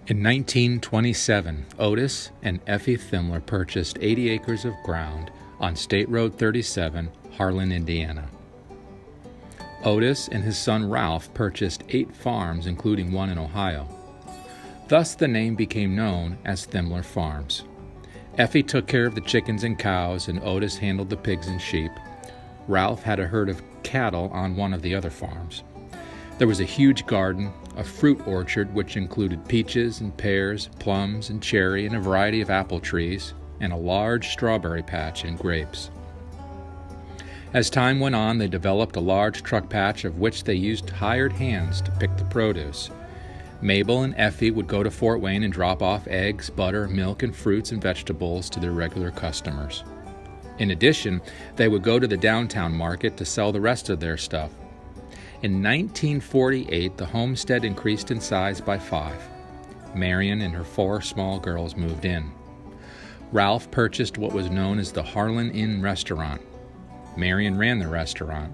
In 1927, Otis and Effie Thimler purchased 80 acres of ground on State Road 37, Harlan, Indiana. Otis and his son Ralph purchased 8 farms, including one in Ohio. Thus the name became known as Thimler Farms. Effie took care of the chickens and cows, and Otis handled the pigs and sheep. Ralph had a herd of cattle on one of the other farms. There was a huge garden, a fruit orchard which included peaches and pears, plums and cherry, and a variety of apple trees, and a large strawberry patch and grapes. As time went on, they developed a large truck patch of which they used hired hands to pick the produce. Mabel and Effie would go to Fort Wayne and drop off eggs, butter, milk, and fruits and vegetables to their regular customers. In addition, they would go to the downtown market to sell the rest of their stuff. In 1948, the homestead increased in size by 5. Marion and her 4 small girls moved in. Ralph purchased what was known as the Harlan Inn restaurant. Marion ran the restaurant.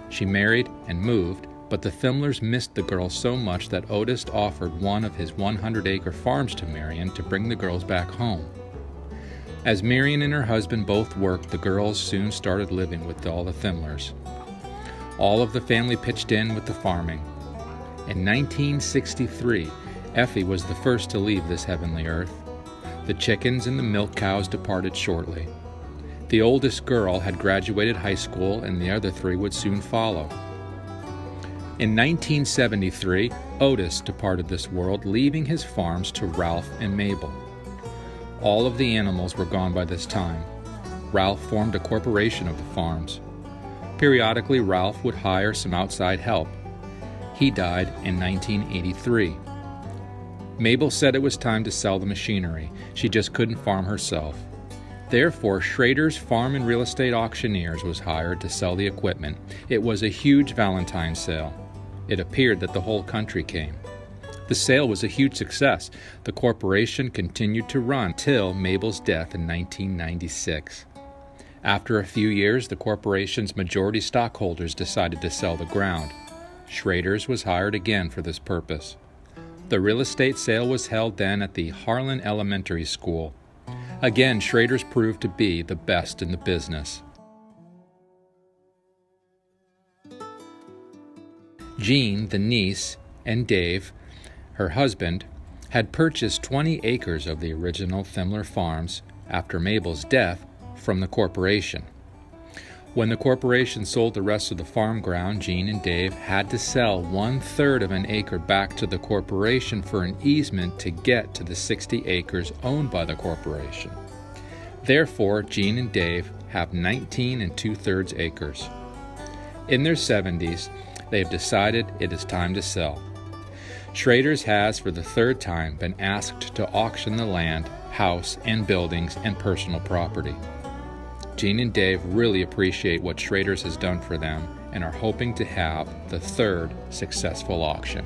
She married and moved, but the Thimlers missed the girls so much that Otis offered one of his 100-acre farms to Marion to bring the girls back home. As Marion and her husband both worked, the girls soon started living with all the Thimlers. All of the family pitched in with the farming. In 1963, Effie was the first to leave this heavenly earth. The chickens and the milk cows departed shortly. The oldest girl had graduated high school, and the other 3 would soon follow. In 1973, Otis departed this world, leaving his farms to Ralph and Mabel. All of the animals were gone by this time. Ralph formed a corporation of the farms. Periodically, Ralph would hire some outside help. He died in 1983. Mabel said it was time to sell the machinery. She just couldn't farm herself. Therefore, Schrader's Farm and Real Estate Auctioneers was hired to sell the equipment. It was a huge Valentine's sale. It appeared that the whole country came. The sale was a huge success. The corporation continued to run till Mabel's death in 1996. After a few years, the corporation's majority stockholders decided to sell the ground. Schrader's was hired again for this purpose. The real estate sale was held then at the Harlan Elementary School. Again, Schrader's proved to be the best in the business. Jean, the niece, and Dave, her husband, had purchased 20 acres of the original Thimler Farms after Mabel's death from the corporation. When the corporation sold the rest of the farm ground, Jean and Dave had to sell 1/3 of an acre back to the corporation for an easement to get to the 60 acres owned by the corporation. Therefore, Jean and Dave have 19 2/3 acres. In their 70s, they have decided it is time to sell. Schrader's has, for the 3rd time, been asked to auction the land, house, and buildings and personal property. Jean and Dave really appreciate what Schrader's has done for them and are hoping to have the 3rd successful auction.